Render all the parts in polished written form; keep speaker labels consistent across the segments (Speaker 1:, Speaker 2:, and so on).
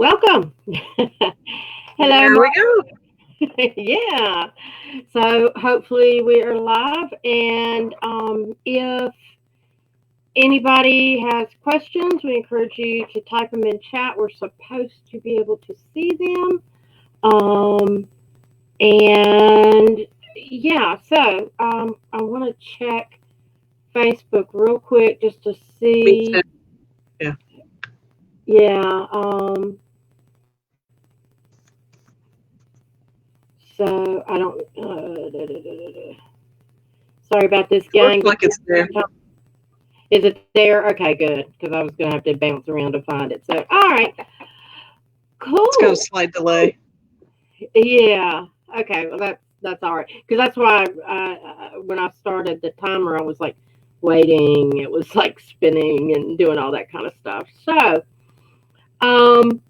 Speaker 1: Welcome. Hello,
Speaker 2: There we go.
Speaker 1: yeah. So hopefully we are live, and if anybody has questions, we encourage you to type them in chat. We're supposed to be able to see them. Um, and yeah, so I want to check Facebook real quick just to
Speaker 2: Me too.
Speaker 1: see.
Speaker 2: Yeah.
Speaker 1: Yeah. So I don't. Sorry about this,
Speaker 2: It looks
Speaker 1: gang.
Speaker 2: like it's there.
Speaker 1: Is it there? Okay, good. Because I was going to have to bounce around to find it. So, all right,
Speaker 2: It's got a
Speaker 1: cool.
Speaker 2: slight delay.
Speaker 1: Yeah. Okay. Well, that's all right. Because that's why when I started the timer, I was like waiting. It was like spinning and doing all that kind of stuff. So, um,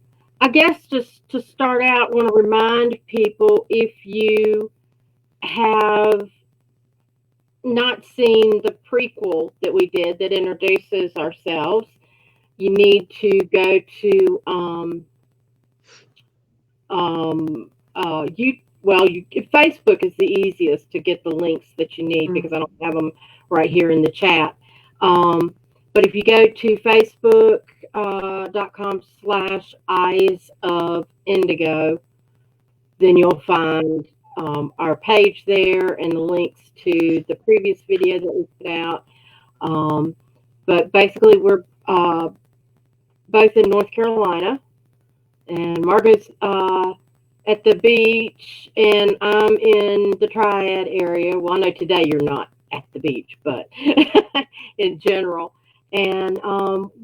Speaker 1: I guess just to start out, want to remind people if you have not seen the prequel that we did that introduces ourselves, you need to go to you Facebook is the easiest to get the links that you need
Speaker 2: Mm.
Speaker 1: because I don't have them right here in the chat. But if you go to facebook.com/eyes of indigo, then you'll find our page there and the links to the previous video that we put out. Um, but basically, we're both in North Carolina, and Margaret's at the beach, and I'm in the Triad area. Well, I know today you're not at the beach, but in general. And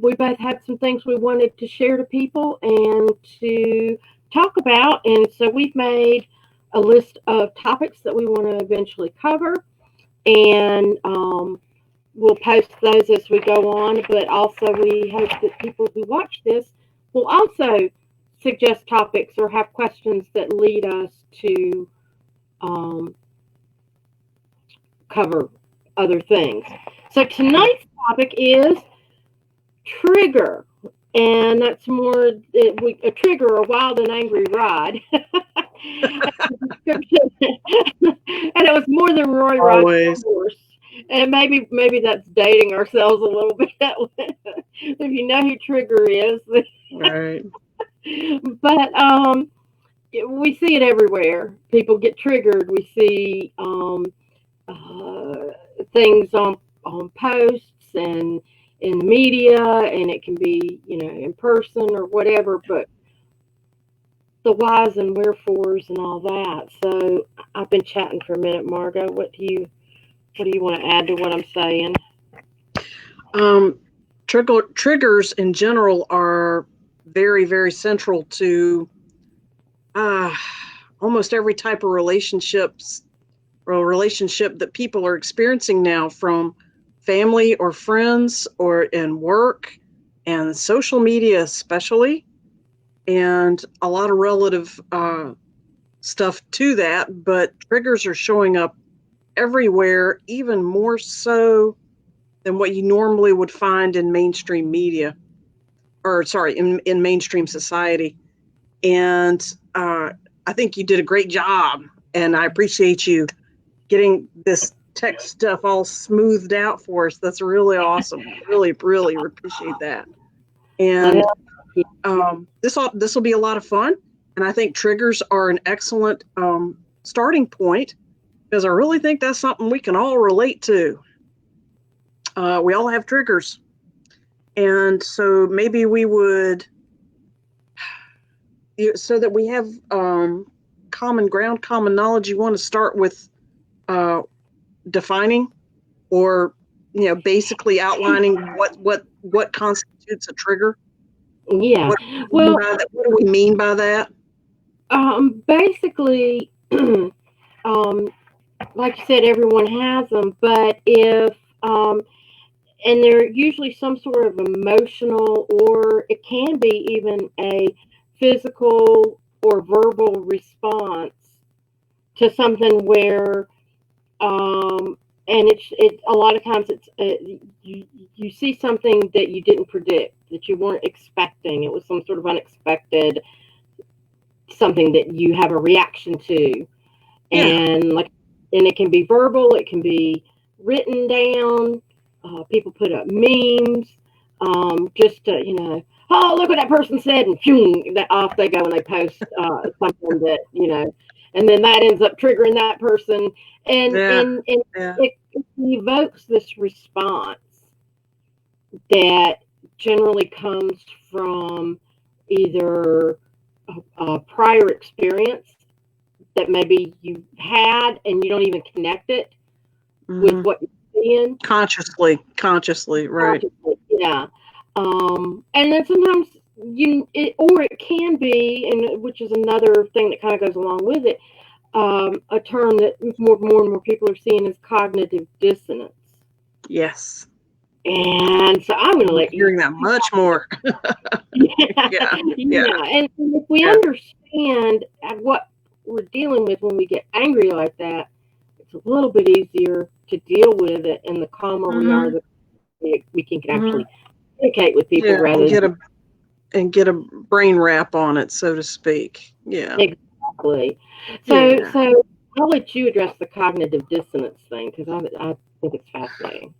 Speaker 1: we both had some things we wanted to share to people and to talk about. And so we've made a list of topics that we want to eventually cover. And we'll post those as we go on. But also, we hope that people who watch this will also suggest topics or have questions that lead us to um, cover other things. So
Speaker 2: Yeah.
Speaker 1: tonight's topic is trigger, and that's more a trigger, a wild and angry ride. And it was more than Roy riding a
Speaker 2: Always.
Speaker 1: horse. And maybe that's dating ourselves a little bit. If you know who Trigger is,
Speaker 2: Right.
Speaker 1: but we see it everywhere. People get triggered. We see uh, things on posts and in the media, and it can be in person or whatever. But the whys and wherefores and all that. So I've been chatting for a minute, Margot. What do you want to add to what I'm saying?
Speaker 2: Um, triggers in general are very, very central to uh, almost every type of relationships or relationship that people are experiencing now, from family or friends or in work and social media, especially, and a lot of relative stuff to that. But triggers are showing up everywhere, even more so than what you normally would find in mainstream media, or sorry, in mainstream society. And I think you did a great job, and I appreciate you getting this tech stuff all smoothed out for us. That's really awesome. Really, really appreciate that. And
Speaker 1: Well,
Speaker 2: this will be a lot of fun. And I think triggers are an excellent starting point, because I really think that's something we can all relate to. We all have triggers. And so maybe we would, so that we have common ground, common knowledge, you want to start with uh, defining, or basically outlining what constitutes a trigger.
Speaker 1: yeah.
Speaker 2: What do we mean
Speaker 1: Well,
Speaker 2: by that? What do we mean by that?
Speaker 1: basically, um, like you said, everyone has them, but if and they're usually some sort of emotional, or it can be even a physical or verbal response to something where um, and it a lot of times it's you see something that you didn't predict, that you weren't expecting. It was some sort of unexpected something that you have a reaction to,
Speaker 2: Yeah.
Speaker 1: and it can be verbal, it can be written down. People put up memes, just to, oh, look what that person said, and phew, that off they go, and they post something that, and then that ends up triggering that person, and
Speaker 2: Yeah.
Speaker 1: and and
Speaker 2: Yeah.
Speaker 1: it evokes this response that generally comes from either a prior experience that maybe you had and you don't even connect it with
Speaker 2: Hmm.
Speaker 1: what you're seeing
Speaker 2: Consciously, right.
Speaker 1: consciously. Yeah. And then sometimes or it can be, and which is another thing that kind of goes along with it, a term that more and more people are seeing is cognitive dissonance.
Speaker 2: Yes.
Speaker 1: And so I'm going to
Speaker 2: I'm
Speaker 1: let you.
Speaker 2: hearing that much more.
Speaker 1: Yeah,
Speaker 2: Yeah. Yeah.
Speaker 1: yeah. And if we
Speaker 2: Yeah.
Speaker 1: understand what we're dealing with when we get angry like that, it's a little bit easier to deal with it. And the calmer we are,
Speaker 2: Hmm.
Speaker 1: the we can
Speaker 2: Hmm.
Speaker 1: actually communicate with people
Speaker 2: Yeah.
Speaker 1: rather than
Speaker 2: And get a brain wrap on it, so to speak. Yeah.
Speaker 1: exactly.
Speaker 2: Yeah.
Speaker 1: So I'll let you address the cognitive dissonance thing because I think it's fascinating.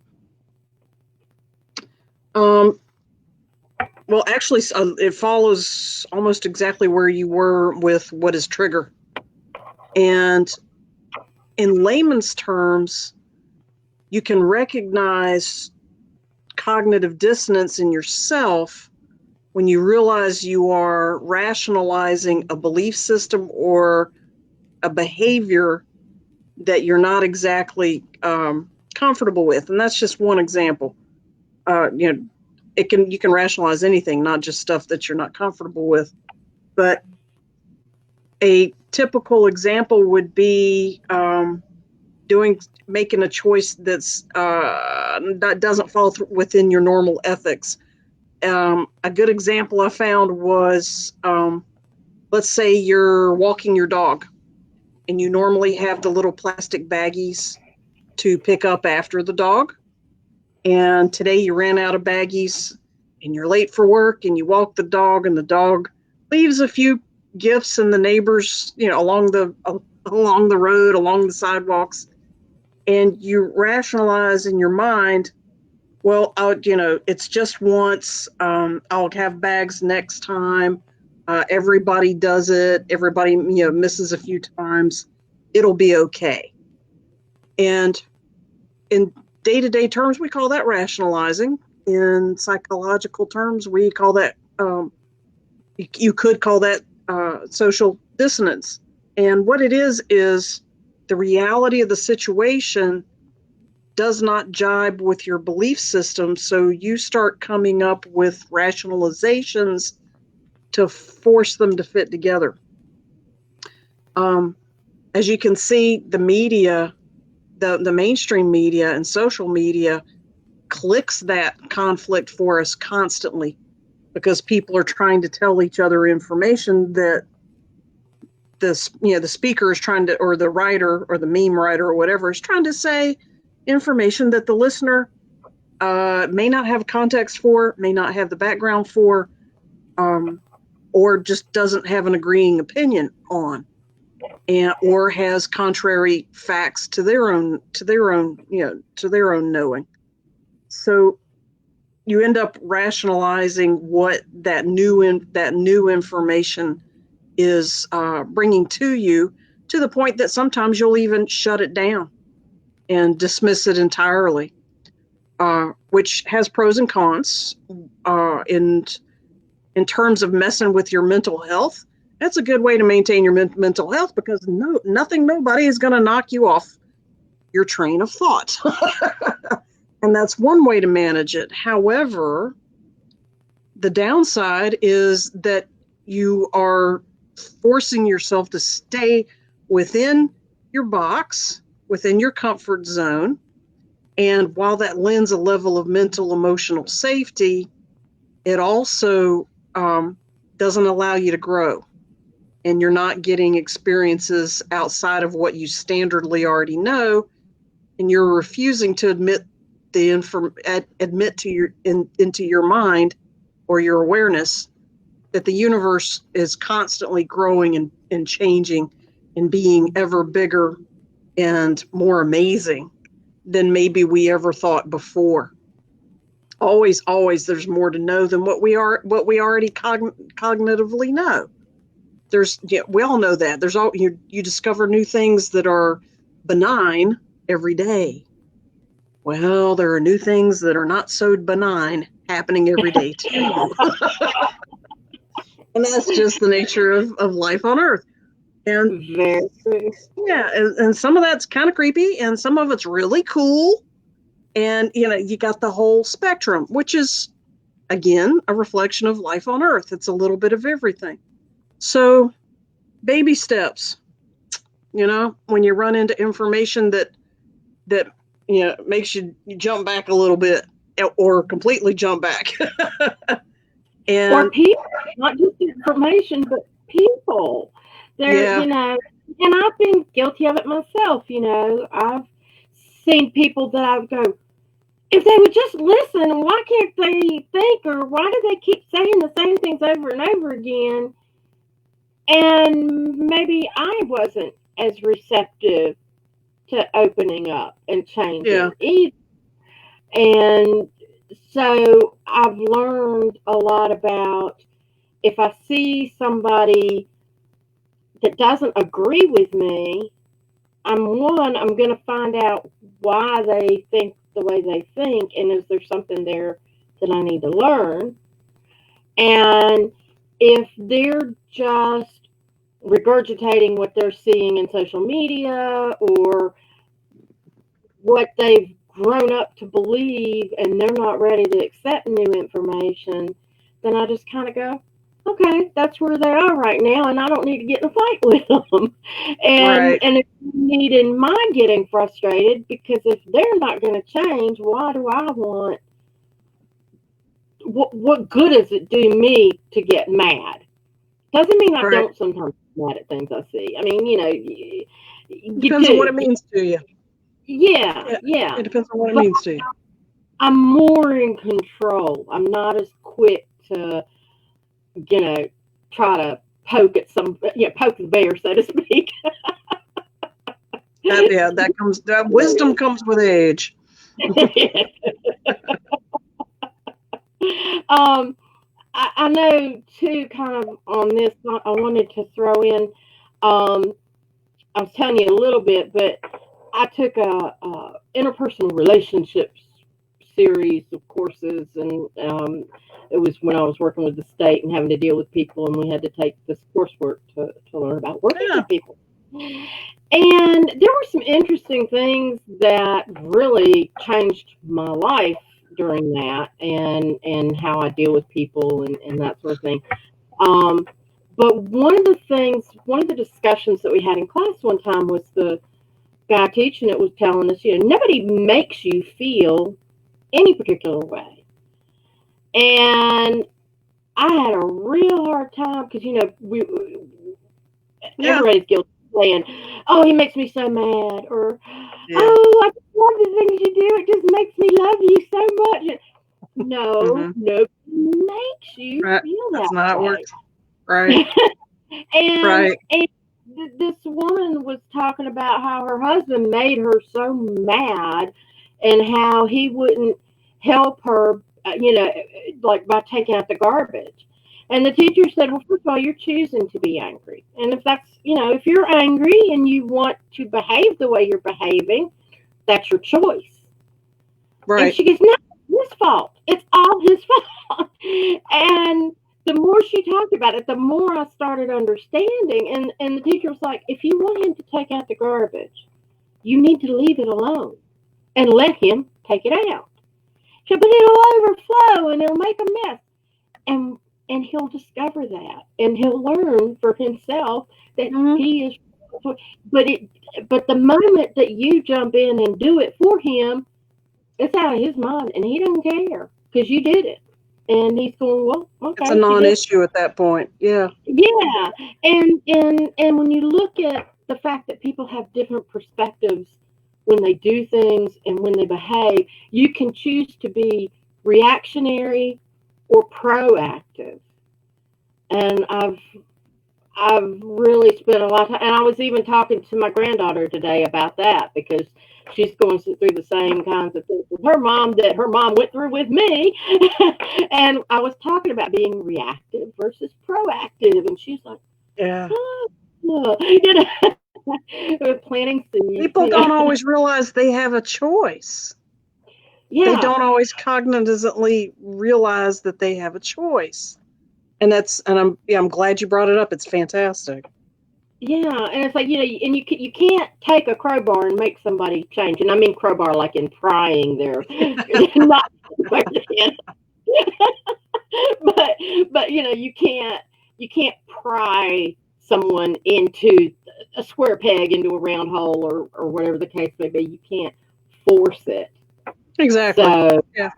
Speaker 2: Um, well, actually, it follows almost exactly where you were with what is trigger. And in layman's terms, you can recognize cognitive dissonance in yourself when you realize you are rationalizing a belief system or a behavior that you're not exactly comfortable with. And that's just one example. You know, you can rationalize anything, not just stuff that you're not comfortable with. But a typical example would be making a choice that doesn't fall within your normal ethics. A good example I found was, let's say you're walking your dog and you normally have the little plastic baggies to pick up after the dog. And today you ran out of baggies and you're late for work and you walk the dog and the dog leaves a few gifts in the neighbors, along the road, along the sidewalks, and you rationalize in your mind, well, it's just once. I'll have bags next time. Everybody does it. Everybody, misses a few times. It'll be okay. And in day-to-day terms, we call that rationalizing. In psychological terms, we call that, you could call that social dissonance. And what it is the reality of the situation does not jibe with your belief system. So you start coming up with rationalizations to force them to fit together. As you can see, the media, the mainstream media and social media clicks that conflict for us constantly because people are trying to tell each other information that the speaker is trying to, or the writer or the meme writer or whatever is trying to say information that the listener may not have context for, may not have the background for, or just doesn't have an agreeing opinion on, and or has contrary facts to their own to their own knowing. So you end up rationalizing what that new information is bringing to you, to the point that sometimes you'll even shut it down and dismiss it entirely, which has pros and cons. In terms of messing with your mental health, that's a good way to maintain your mental health, because nobody is going to knock you off your train of thought. And that's one way to manage it. However, the downside is that you are forcing yourself to stay within your box, within your comfort zone. And while that lends a level of mental, emotional safety, it also doesn't allow you to grow. And you're not getting experiences outside of what you standardly already know. and you're refusing to admit into your mind or your awareness that the universe is constantly growing and changing and being ever bigger and more amazing than maybe we ever thought before. Always there's more to know than what we already cognitively know. We all know that. You discover new things that are benign every day. Well, there are new things that are not so benign happening every day too. And that's just the nature of life on Earth. And
Speaker 1: Very true.
Speaker 2: yeah, and some of that's kind of creepy, and some of it's really cool. And you got the whole spectrum, which is again a reflection of life on Earth. It's a little bit of everything. So, baby steps. When you run into information that makes you jump back a little bit or completely jump back. And
Speaker 1: or people, not just information, but people. They're,
Speaker 2: yeah.
Speaker 1: And I've been guilty of it myself. I've seen people that I would go, if they would just listen, why can't they think, or why do they keep saying the same things over and over again? And maybe I wasn't as receptive to opening up and changing either. And so I've learned a lot about, if I see somebody that doesn't agree with me, I'm going to find out why they think the way they think, and is there something there that I need to learn? And if they're just regurgitating what they're seeing in social media or what they've grown up to believe, and they're not ready to accept new information, then I just kind of go, okay, that's where they are right now, and I don't need to get in a fight with them. And if you need in my getting frustrated, because if they're not going to change, why do I want? What good does it do me to get mad? Doesn't mean I don't sometimes get mad at things I see. I mean,
Speaker 2: depends on what it means to you.
Speaker 1: Yeah.
Speaker 2: It depends on what it means to you.
Speaker 1: I'm more in control. I'm not as quick to, try to poke the bear, so to speak.
Speaker 2: That wisdom comes with age.
Speaker 1: I know too, kind of on this, I wanted to throw in, I was telling you a little bit, but I took a interpersonal relationships series of courses, and it was when I was working with the state and having to deal with people, and we had to take this coursework to learn about working with people. And there were some interesting things that really changed my life during that, and how I deal with people and that sort of thing. But one of the discussions that we had in class one time was the guy teaching it was telling us, nobody makes you feel any particular way. And I had a real hard time because, everybody's guilty of saying, oh, he makes me so mad, or, oh, I just love the things you do. It just makes me love you so much. No, nobody makes you feel that.
Speaker 2: That's not how it works. Right.
Speaker 1: and this woman was talking about how her husband made her so mad, and how he wouldn't help her, like by taking out the garbage. And the teacher said, well, first of all, you're choosing to be angry. And if that's, if you're angry and you want to behave the way you're behaving, that's your choice.
Speaker 2: Right.
Speaker 1: And she goes, no, it's his fault. It's all his fault. And the more she talked about it, the more I started understanding. And the teacher was like, if you want him to take out the garbage, you need to leave it alone and let him take it out. But it'll overflow and it'll make a mess. And he'll discover that, and he'll learn for himself that he is. But the moment that you jump in and do it for him, it's out of his mind, and he doesn't care because you did it. And he's going, well, okay.
Speaker 2: It's a non-issue at that point. Yeah.
Speaker 1: Yeah. And when you look at the fact that people have different perspectives when they do things and when they behave. You can choose to be reactionary or proactive. And I've really spent a lot of time, and I was even talking to my granddaughter today about that because she's going through the same kinds of things with her mom that her mom went through with me. And I was talking about being reactive versus proactive, and she's like,
Speaker 2: Yeah.
Speaker 1: oh, you know, planting seeds.
Speaker 2: People don't always realize they have a choice.
Speaker 1: Yeah.
Speaker 2: They don't always cognitively realize that they have a choice. And I'm glad you brought it up. It's fantastic.
Speaker 1: Yeah, and it's like, and you can't take a crowbar and make somebody change. And I mean crowbar like in prying there, not but you can't pry someone into a square peg into a round hole or whatever the case may be. You can't force it.
Speaker 2: Exactly.
Speaker 1: So
Speaker 2: yeah.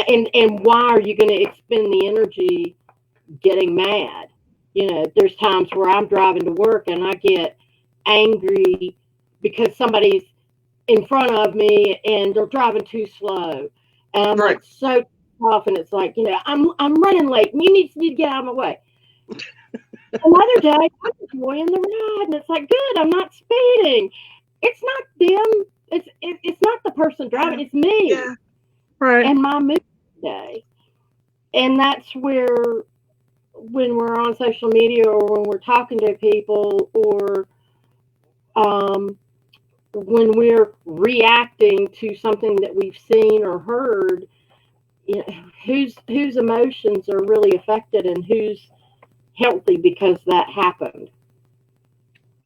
Speaker 1: And why are you going to expend the energy getting mad? There's times where I'm driving to work and I get angry because somebody's in front of me and they're driving too slow. And I'm
Speaker 2: Right.
Speaker 1: like so off, and it's like, I'm running late and you need to get out of my way. Another day, I'm enjoying the ride, and it's like, good, I'm not speeding. It's not them. It's not the person driving. It's me.
Speaker 2: Yeah. Right.
Speaker 1: And my mood day. And that's where, when we're on social media or when we're talking to people or when we're reacting to something that we've seen or heard, whose emotions are really affected and who's healthy because that happened.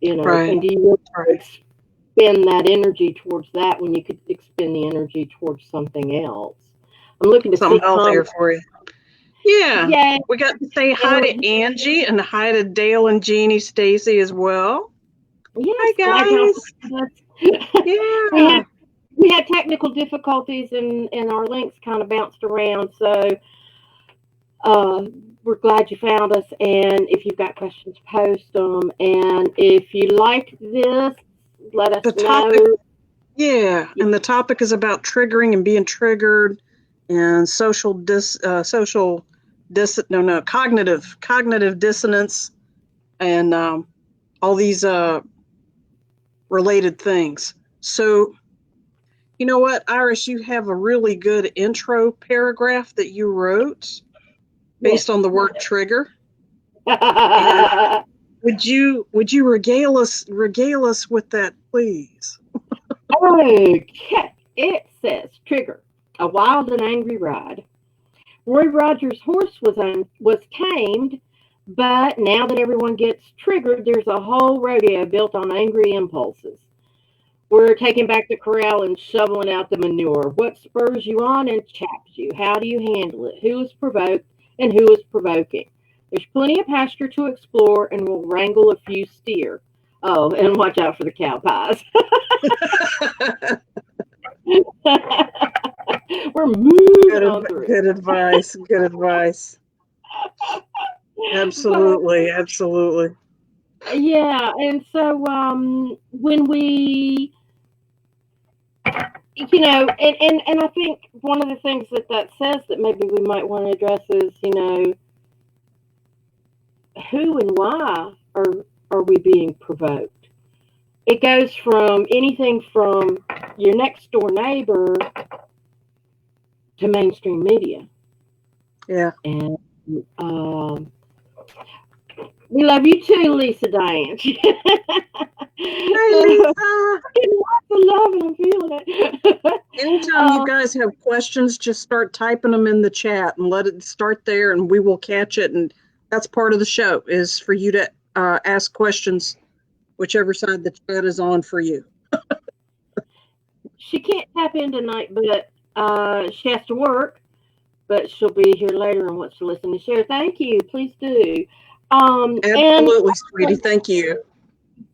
Speaker 2: Right.
Speaker 1: And do you really expend that energy towards that when you could expend the energy towards something else? I'm looking to
Speaker 2: something
Speaker 1: see
Speaker 2: healthier for you. Yeah.
Speaker 1: Yeah.
Speaker 2: We got to say hi to Angie and hi to Dale and Jeannie Stacy as well.
Speaker 1: Yes,
Speaker 2: hi guys. Yeah.
Speaker 1: We had technical difficulties and our links kind of bounced around. So we're glad you found us. And if you've got questions, post them. And if you like this, let us know.
Speaker 2: Yeah, and the topic is about triggering and being triggered, and cognitive dissonance, and all these related things. So, you know what, Iris, you have a really good intro paragraph that you wrote based on the word trigger. Would you regale us with that, please?
Speaker 1: Okay, it says trigger, a wild and angry ride. Roy Rogers' horse was tamed, but now that everyone gets triggered, there's a whole rodeo built on angry impulses. We're taking back the corral and shoveling out the manure. What spurs you on and chaps you? How do you handle it? Who is provoked and who is provoking? There's plenty of pasture to explore, and we'll wrangle a few steer. Oh, and watch out for the cow pies. We're moving on through.
Speaker 2: Good advice. Good advice. Absolutely. Absolutely.
Speaker 1: Yeah. And so when we, and I think one of the things that says that maybe we might want to address is, who and why are we being provoked? It goes from anything from your next door neighbor to mainstream media.
Speaker 2: Yeah.
Speaker 1: And we love you too, Lisa Diane.
Speaker 2: Hey, Lisa.
Speaker 1: Love it, I'm feeling it.
Speaker 2: Anytime you guys have questions, just start typing them in the chat and let it start there, and we will catch it. And that's part of the show, is for you to ask questions, whichever side the chat is on for you.
Speaker 1: She can't tap in tonight, but she has to work. But she'll be here later and wants to listen and share. Thank you. Please do.
Speaker 2: Absolutely, sweetie. Thank you.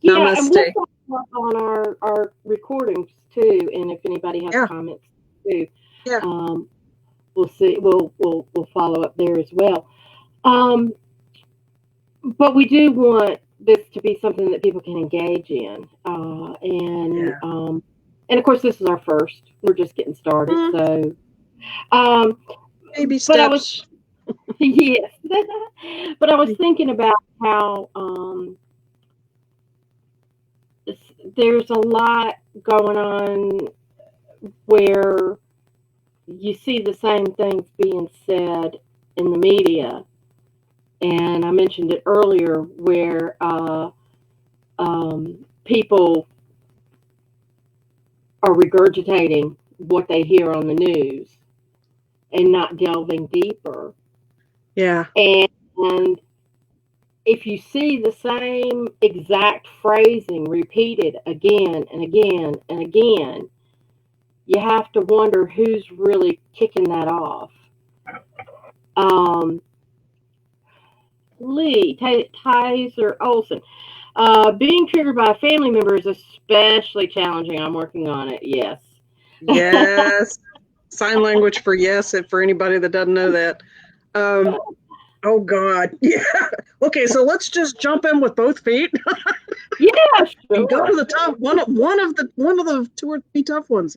Speaker 1: Yeah,
Speaker 2: Namaste.
Speaker 1: and we'll follow up on our recordings too. And if anybody has comments too, we'll see. We'll follow up there as well. But we do want this to be something that people can engage in, And of course, this is our first. We're just getting started. So, um,
Speaker 2: Baby
Speaker 1: but I was,
Speaker 2: steps.
Speaker 1: yes, but I was thinking about how there's a lot going on where you see the same things being said in the media. And I mentioned it earlier where people are regurgitating what they hear on the news and not delving deeper.
Speaker 2: Yeah.
Speaker 1: And if you see the same exact phrasing repeated again and again and again, you have to wonder who's really kicking that off. Um, Lee, Tyser Olson. Being triggered by a family member is especially challenging. I'm working on it. Yes.
Speaker 2: Yes. Sign language for yes, for anybody that doesn't know that. Oh God. Yeah. Okay, so let's just jump in with both feet
Speaker 1: Yeah,
Speaker 2: and go to
Speaker 1: sure.
Speaker 2: the top one of the two or three tough ones.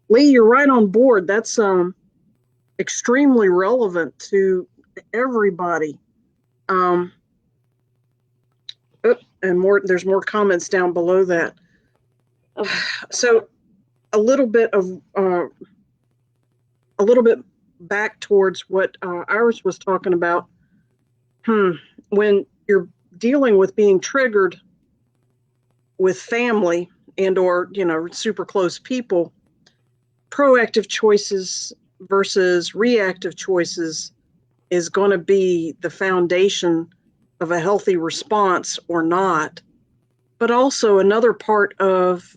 Speaker 2: Lee, you're right on board. That's extremely relevant to everybody. And there's more comments down below that.
Speaker 1: Okay.
Speaker 2: So a little bit back towards what Iris was talking about. When you're dealing with being triggered with family and or super close people, proactive choices versus reactive choices is going to be the foundation of a healthy response or not. But also another part of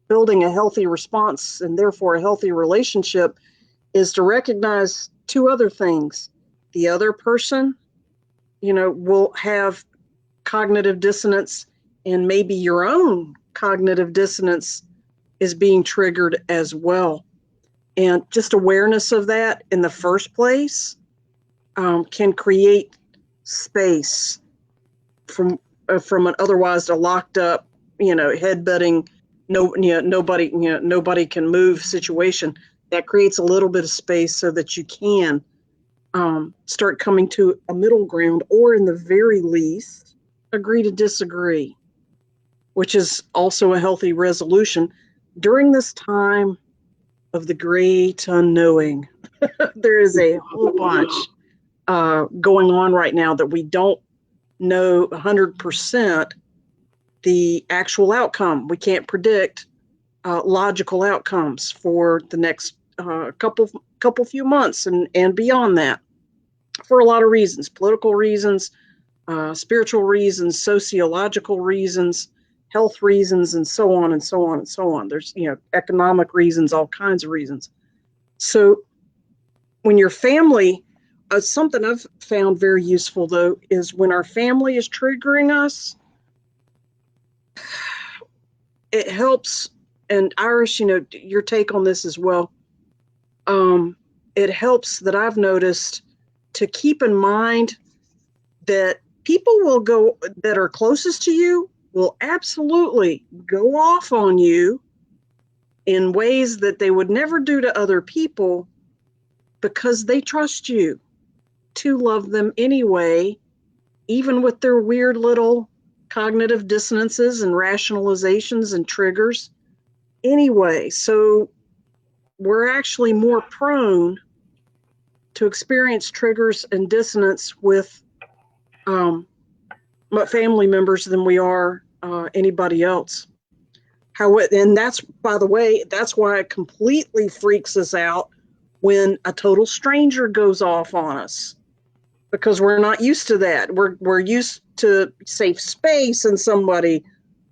Speaker 2: building a healthy response and therefore a healthy relationship is to recognize two other things. The other person, will have cognitive dissonance, and maybe your own cognitive dissonance is being triggered as well. And just awareness of that in the first place can create space from an otherwise a locked up, headbutting, nobody can move situation. That creates a little bit of space so that you can start coming to a middle ground, or in the very least, agree to disagree, which is also a healthy resolution during this time of the great unknowing. There is a whole bunch going on right now that we don't know 100% the actual outcome. We can't predict logical outcomes for the next couple few months and beyond that, for a lot of reasons: political reasons, spiritual reasons, sociological reasons, health reasons, and so on and so on and so on. There's economic reasons, all kinds of reasons. So when your family, something I've found very useful though is when our family is triggering us, it helps. And Iris, your take on this as well. It helps that I've noticed to keep in mind that people that are closest to you will absolutely go off on you in ways that they would never do to other people because they trust you to love them anyway, even with their weird little cognitive dissonances and rationalizations and triggers anyway. So we're actually more prone to experience triggers and dissonance with family members than we are anybody else. And that's, by the way, that's why it completely freaks us out when a total stranger goes off on us, because we're not used to that. We're used to safe space and somebody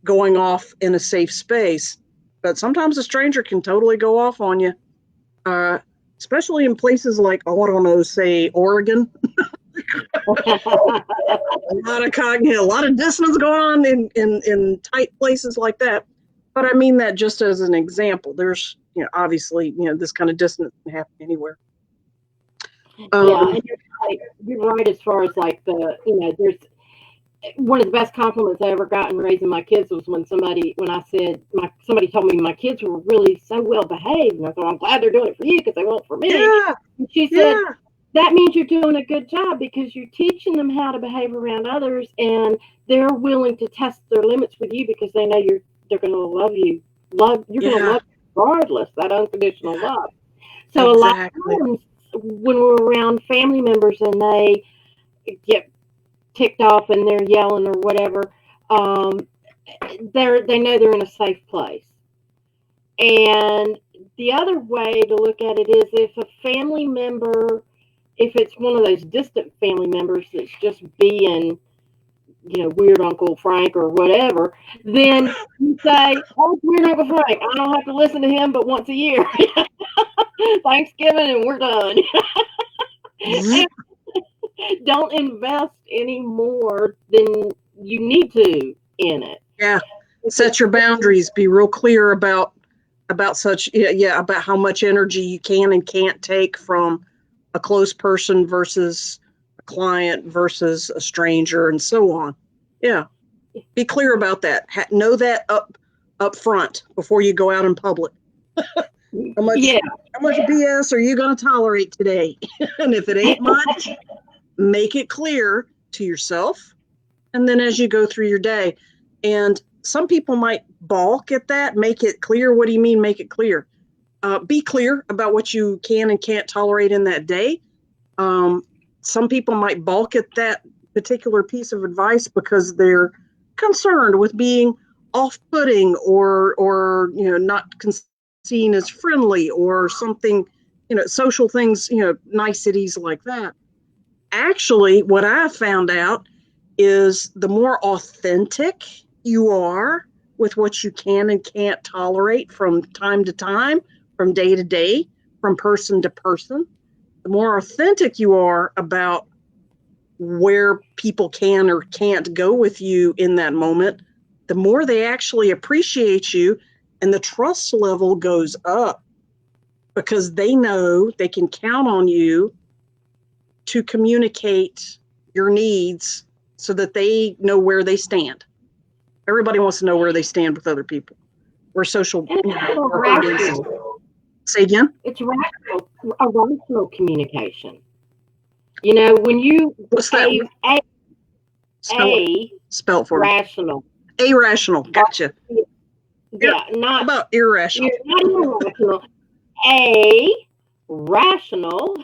Speaker 2: going off in a safe space, but sometimes a stranger can totally go off on you, especially in places like, I don't know, say Oregon. A lot of dissonance going on in tight places like that. But I mean that just as an example. There's, obviously, this kind of dissonance can happen anywhere.
Speaker 1: Yeah, and you're right as far as like there's one of the best compliments I ever got in raising my kids was when somebody told me my kids were really so well behaved, and I thought, I'm glad they're doing it for you because they won't for me.
Speaker 2: Yeah,
Speaker 1: And she said,
Speaker 2: yeah,
Speaker 1: that means you're doing a good job because you're teaching them how to behave around others, and they're willing to test their limits with you because they know they're going to love you. You're going to
Speaker 2: yeah,
Speaker 1: love you regardless, that unconditional
Speaker 2: yeah,
Speaker 1: love. So a lot
Speaker 2: exactly.
Speaker 1: of times when we're around family members and they get ticked off and they're yelling or whatever, um, they know they're in a safe place. And the other way to look at it is if a family member, if it's one of those distant family members that's just being, weird Uncle Frank or whatever, then you say, oh, weird Uncle Frank. I don't have to listen to him but once a year. Thanksgiving and we're done.
Speaker 2: Zzz.
Speaker 1: Don't invest any more than you need to in it.
Speaker 2: Yeah,
Speaker 1: If
Speaker 2: set your boundaries. Be real clear about such, yeah, about how much energy you can and can't take from a close person versus a client versus a stranger and so on. Yeah, be clear about that. Know that up front before you go out in public. How much
Speaker 1: Yeah,
Speaker 2: how much BS are you going to tolerate today? And if it ain't much, make it clear to yourself, and then as you go through your day. And some people might balk at that. Make it clear. What do you mean make it clear? Be clear about what you can and can't tolerate in that day. um, some people might balk at that particular piece of advice because they're concerned with being off-putting or not seen as friendly or something, social things, niceties like that. Actually, what I found out is the more authentic you are with what you can and can't tolerate from time to time, from day to day, from person to person, the more authentic you are about where people can or can't go with you in that moment, the more they actually appreciate you, and the trust level goes up because they know they can count on you to communicate your needs so that they know where they stand. Everybody wants to know where they stand with other people. We're social,
Speaker 1: and it's sort of
Speaker 2: we're herd instinct. Say again?
Speaker 1: It's a rational communication. When you
Speaker 2: What's that?
Speaker 1: a
Speaker 2: Spell it for me.
Speaker 1: rational.
Speaker 2: Irrational. Gotcha.
Speaker 1: Yeah,
Speaker 2: How about irrational?
Speaker 1: you're not irrational. A rational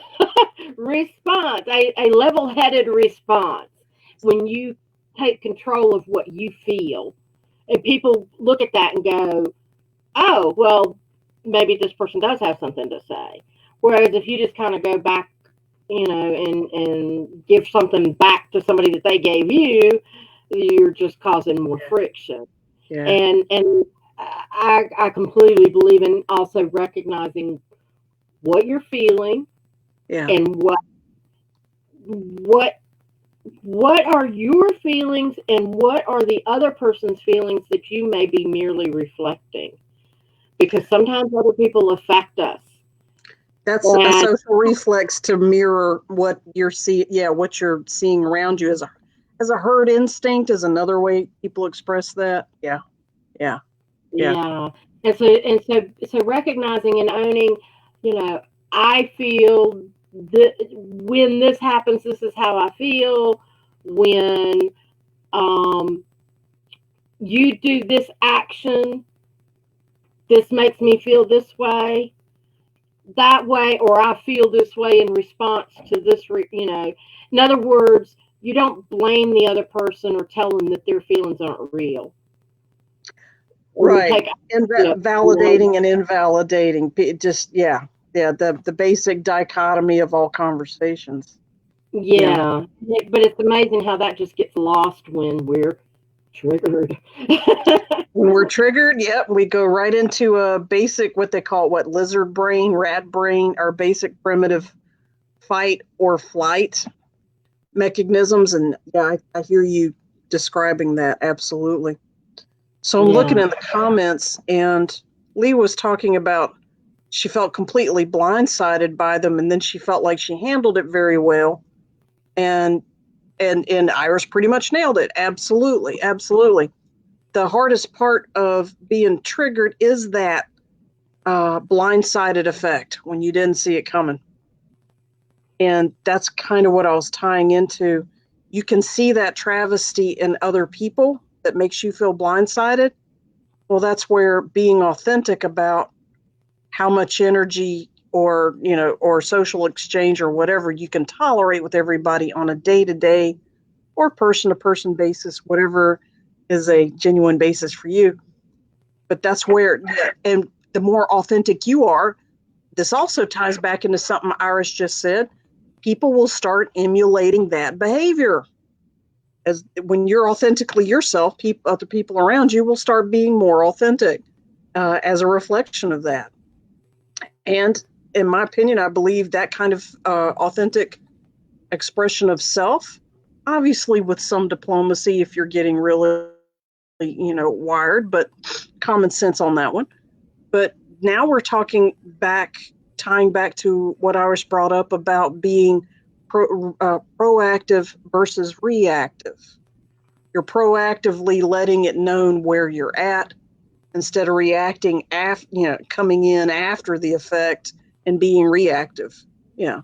Speaker 1: response, a level-headed response when you take control of what you feel, and people look at that and go, "Oh, well, maybe this person does have something to say." Whereas if you just kind of go back, and give something back to somebody that they gave you, you're just causing more friction.
Speaker 2: Yeah.
Speaker 1: And I completely believe in also recognizing what you're feeling
Speaker 2: Yeah.
Speaker 1: and what what are your feelings and what are the other person's feelings that you may be merely reflecting, because sometimes other people affect us.
Speaker 2: That's a social reflex to mirror what you're what you're seeing around you. As a herd instinct is another way people express that. Yeah.
Speaker 1: And so recognizing and owning, I feel that when this happens, this is how I feel. When you do this action, this makes me feel this way, that way, or I feel this way in response to this. In other words, you don't blame the other person or tell them that their feelings aren't real.
Speaker 2: Right. And validating and invalidating. The basic dichotomy of all conversations.
Speaker 1: Yeah. But it's amazing how that just gets lost when we're triggered.
Speaker 2: When we're triggered, yep, we go right into a basic, what they call lizard brain, rat brain, our basic primitive fight or flight mechanisms. And yeah, I hear you describing that. Absolutely. So I'm looking in the comments, and Lee was talking about she felt completely blindsided by them, and then she felt like she handled it very well. And and Iris pretty much nailed it. Absolutely, absolutely. The hardest part of being triggered is that blindsided effect when you didn't see it coming. And that's kind of what I was tying into. You can see that travesty in other people that makes you feel blindsided. Well, that's where being authentic about how much energy or, or social exchange or whatever you can tolerate with everybody on a day-to-day or person-to-person basis, whatever is a genuine basis for you. But that's where, and the more authentic you are, this also ties back into something Iris just said. People will start emulating that behavior. As when you're authentically yourself, other people around you will start being more authentic as a reflection of that. And in my opinion, I believe that kind of authentic expression of self, obviously with some diplomacy if you're getting really, wired, but common sense on that one. But now we're tying back to what Iris brought up about being proactive versus reactive. You're proactively letting it known where you're at instead of reacting coming in after the effect and being reactive. Yeah.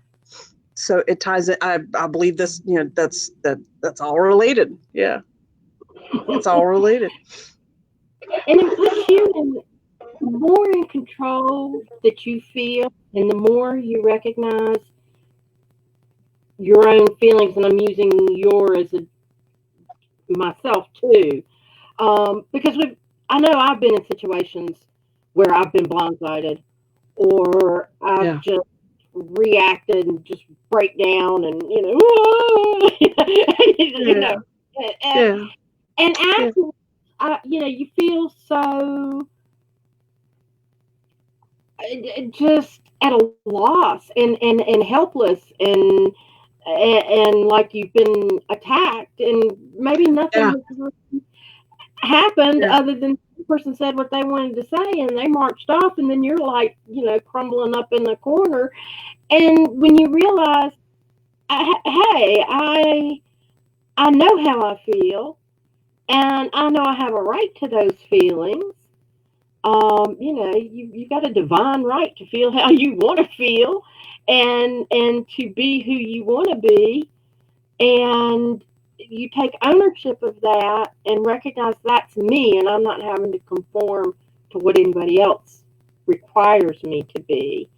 Speaker 2: So it ties it. I believe this. That's all related. Yeah, it's all related.
Speaker 1: And it puts you in the more in control that you feel, and the more you recognize your own feelings. And I'm using your as myself too, because I know I've been in situations where I've been blindsided, or I've just reacted and just break down, and and after, you feel so just at a loss and helpless and like you've been attacked, and maybe nothing happened other than the person said what they wanted to say and they marched off, and then you're like, crumbling up in the corner. And when you realize, hey, I know how I feel, and I know I have a right to those feelings. You've got a divine right to feel how you want to feel, and to be who you want to be, and you take ownership of that and recognize that's me, and I'm not having to conform to what anybody else requires me to be.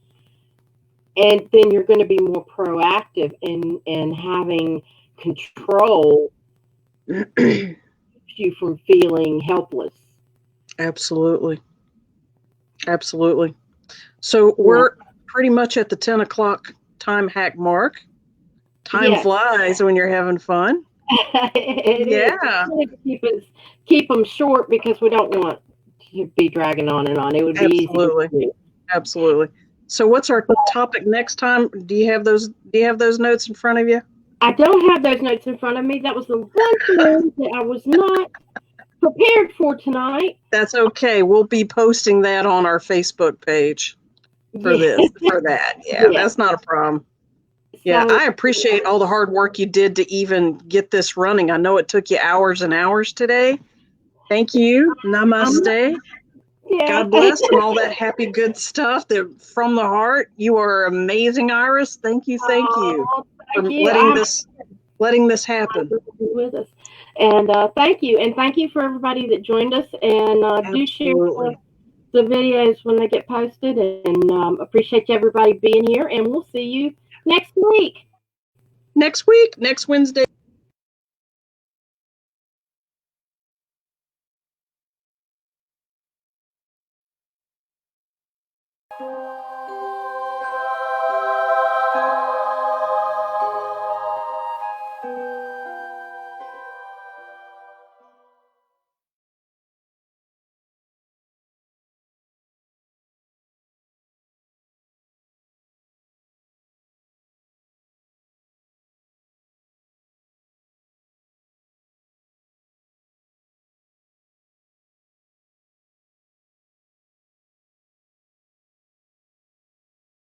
Speaker 1: And then you're going to be more proactive in having control you from feeling helpless.
Speaker 2: Absolutely. So we're pretty much at the 10 o'clock time hack mark. Time flies when you're having fun.
Speaker 1: Keep them short because we don't want to be dragging on and on. It would be
Speaker 2: absolutely. So what's our topic next time? Do you have those notes in front of you?
Speaker 1: I don't have those notes in front of me. That was the one thing that I was not prepared for tonight.
Speaker 2: That's okay. We'll be posting that on our Facebook page for that. Yeah, that's not a problem. Yeah, I appreciate all the hard work you did to even get this running. I know it took you hours and hours today. Thank you. Namaste. God bless and all that happy, good stuff that from the heart. You are amazing, Iris. Thank you for letting this happen.
Speaker 1: With us. And thank you for everybody that joined us, and do share the videos when they get posted, and appreciate everybody being here, and we'll see you next
Speaker 2: Wednesday.